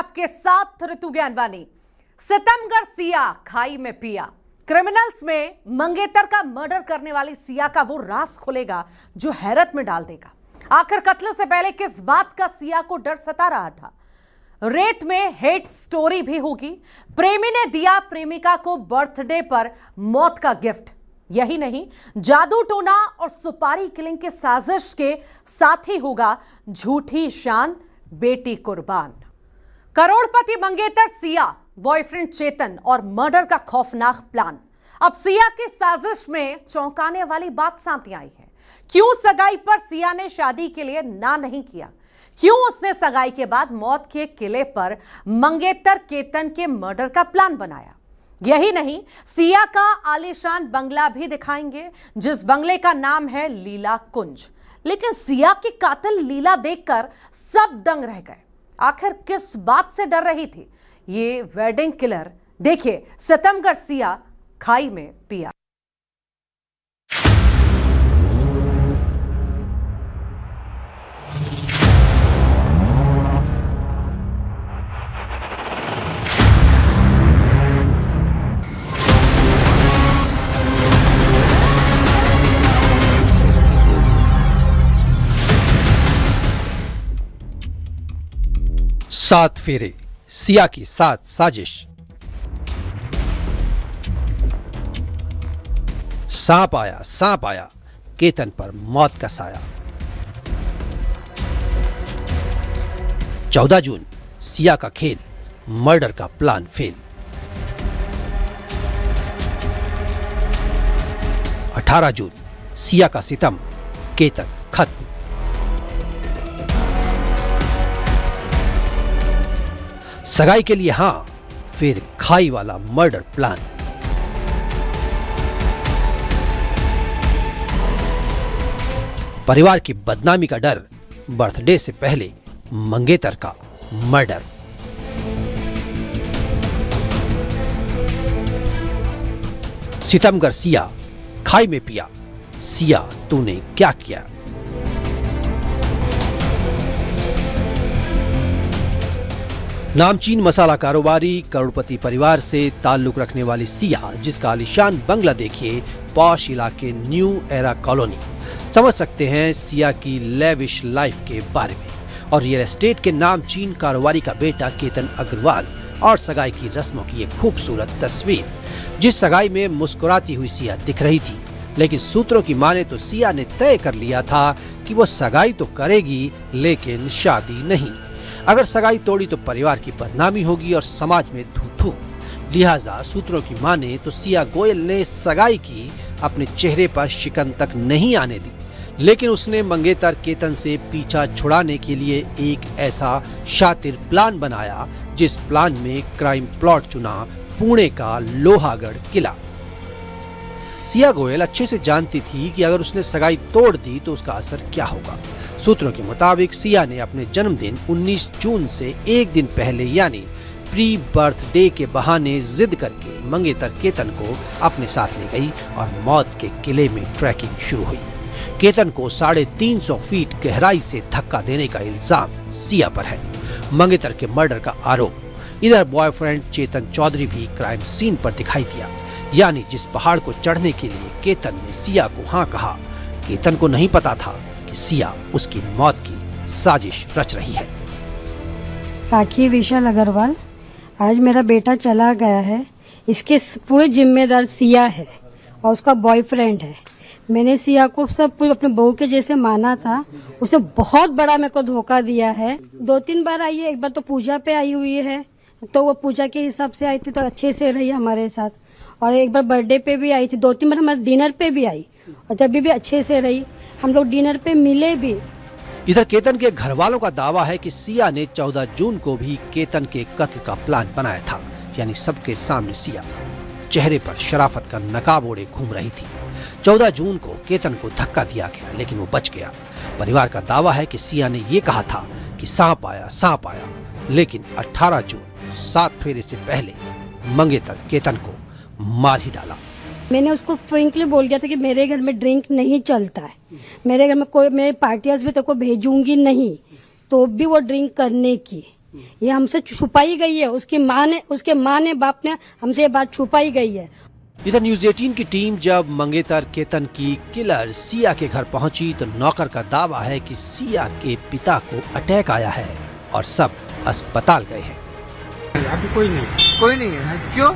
आपके साथ ऋतु ज्ञानवानी। सितमगढ़ सिया खाई में पिया। क्रिमिनल्स में मंगेतर का मर्डर करने वाली सिया का वो राज खुलेगा जो हैरत में डाल देगा। आखिर कत्ल से पहले किस बात का सिया को डर सता रहा था? रेत में हेट स्टोरी भी होगी। प्रेमी ने दिया प्रेमिका को बर्थडे पर मौत का गिफ्ट। यही नहीं, जादू टोना और सुपारी किलिंग के साजिश के साथ ही होगा झूठी शान बेटी कुर्बान। करोड़पति मंगेतर सिया, बॉयफ्रेंड चेतन और मर्डर का खौफनाक प्लान। अब सिया की साजिश में चौंकाने वाली बात सामने आई है। क्यों सगाई पर सिया ने शादी के लिए ना नहीं किया? क्यों उसने सगाई के बाद मौत के किले पर मंगेतर केतन के मर्डर का प्लान बनाया? यही नहीं, सिया का आलीशान बंगला भी दिखाएंगे, जिस बंगले का नाम है लीला कुंज। लेकिन सिया की कातिल लीला देखकर सब दंग रह गए। आखिर किस बात से डर रही थी ये वेडिंग किलर? देखिए, सितमगढ़ सिया खाई में पिया। सात फेरे, सिया की सात साजिश। सांप आया, केतन पर मौत का साया। 14 जून, सिया का खेल, मर्डर का प्लान फेल। 18 जून, सिया का सितम, केतन खत्म। 1 सगाई के लिए हां, फिर खाई वाला मर्डर प्लान। परिवार की बदनामी का डर, बर्थडे से पहले मंगेतर का मर्डर। सितमगढ़ सिया खाई में पिया। सिया तूने क्या किया? नामचीन मसाला कारोबारी, करोड़पति परिवार से ताल्लुक रखने वाली सिया, जिसका आलीशान बंगला देखिए पॉश इलाके न्यू एरा कॉलोनी। समझ सकते हैं सिया की लेविश लाइफ के बारे में। और रियल एस्टेट के नामचीन कारोबारी का बेटा केतन अग्रवाल और सगाई की रस्मों की एक खूबसूरत तस्वीर। जिस सगाई में मुस्कुराती हुई सिया दिख रही थी, लेकिन सूत्रों की माने तो सिया ने तय कर लिया था कि वो सगाई तो करेगी लेकिन शादी नहीं। अगर सगाई तोड़ी तो परिवार की बदनामी होगी और समाज में थू-थू। लिहाजा सूत्रों की माने तो सिया गोयल ने सगाई की, अपने चेहरे पर शिकन तक नहीं आने दी। लेकिन उसने मंगेतर केतन से पीछा छुड़ाने के लिए एक ऐसा शातिर प्लान बनाया, जिस प्लान में क्राइम प्लॉट चुना पुणे का लोहागढ़ किला। सिया गोयल अच्छे से जानती थी कि अगर उसने सगाई तोड़ दी तो उसका असर क्या होगा। सूत्रों के मुताबिक सिया ने अपने जन्मदिन 19 जून से एक दिन पहले यानी प्री बर्थडे के बहाने जिद करके मंगेतर केतन को अपने साथ ले गई और मौत के किले में ट्रैकिंग शुरू हुई। केतन को 350 फीट गहराई से धक्का देने का इल्जाम सिया पर है। मंगेतर के मर्डर का आरोप। इधर बॉयफ्रेंड चेतन चौधरी भी क्राइम सीन पर दिखाई दिया। यानी जिस पहाड़ को चढ़ने के लिए केतन ने सिया को हाँ कहा, केतन को नहीं पता था कि सिया उसकी मौत की साजिश रच रही है। राखी विशाल अग्रवाल, आज मेरा बेटा चला गया है, इसके पूरे जिम्मेदार सिया है और उसका बॉयफ्रेंड है। मैंने सिया को सब कुछ अपने बहू के जैसे माना था, उसने बहुत बड़ा मेरे को धोखा दिया है। 2-3 बार आई है, एक बार तो पूजा पे आई हुई है, तो वो पूजा के हिसाब से आई थी तो अच्छे से रही हमारे साथ। और एक बार बर्थडे पे भी आई थी, 2-3 बार हमारे डिनर पे भी आई और जब भी अच्छे से रही। हम लोग डिनर पे मिले भी। इधर केतन के घर वालों का दावा है कि सिया ने 14 जून को भी केतन के कत्ल का प्लान बनाया था। यानी सबके सामने सिया चेहरे पर शराफत का नकाब ओढ़े घूम रही थी। 14 जून को केतन को धक्का दिया गया, लेकिन वो बच गया। परिवार का दावा है कि सिया ने ये कहा था कि सांप आया, लेकिन 18 जून 7 फेरे से पहले मंगेतर केतन को मार ही डाला। मैंने उसको फ्रेंकली बोल दिया था कि मेरे घर में ड्रिंक नहीं चलता है, मेरे घर में कोई, मैं पार्टियां भी तेरे को भेजूंगी नहीं, तो भी वो ड्रिंक करने की। ये हमसे छुपाई गई है। उसके माँ ने बाप ने हमसे ये बात छुपाई गई है। इधर न्यूज 18 की टीम जब मंगेतर केतन की किलर सिया के घर पहुंची तो नौकर का दावा है कि सिया के पिता को अटैक आया है और सब अस्पताल गए हैं। अभी कोई नहीं है। क्यों?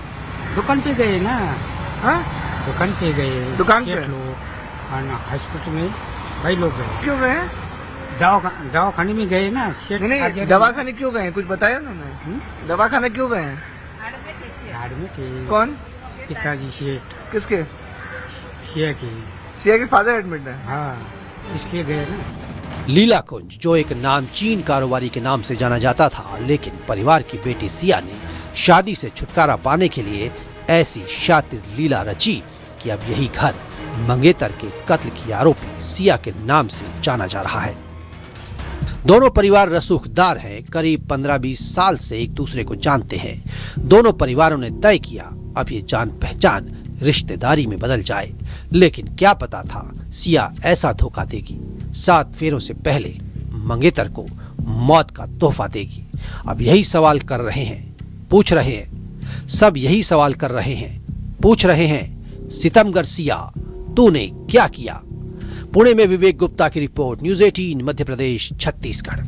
दुकान पे गए ना। हाँ? दुकान पे गए। दुकान पे? हॉस्पिटल में कई लोग गए। क्यों गए? दवाखाने में गए ना। नहीं, दवाखाने क्यों गए? कुछ बताया उन्होंने? दवाखाने क्यों गए? एडमिट थे। कौन? पिताजी सेठ। किसके? सिया के फादर एडमिट है। हाँ, इसलिए गए ना। लीला कुंज, जो एक नामचीन कारोबारी के नाम से जाना जाता था, लेकिन परिवार की बेटी सिया ने शादी से छुटकारा पाने के लिए ऐसी शातिर लीला रची कि अब यही घर मंगेतर के कत्ल की आरोपी सिया के नाम से जाना जा रहा है। दोनों परिवार रसूखदार हैं, करीब 15-20 साल से एक दूसरे को जानते हैं। दोनों परिवारों ने तय किया अब ये जान पहचान रिश्तेदारी में बदल जाए, लेकिन क्या पता था सिया ऐसा धोखा देगी, 7 फेरों से पहले मंगेतर को मौत का तोहफा देगी। अब यही सवाल कर रहे हैं, पूछ रहे हैं, सब यही सवाल कर रहे हैं, पूछ रहे हैं, सितमगर सिया तूने क्या किया? पुणे में विवेक गुप्ता की रिपोर्ट, न्यूज 18 मध्य प्रदेश, छत्तीसगढ़।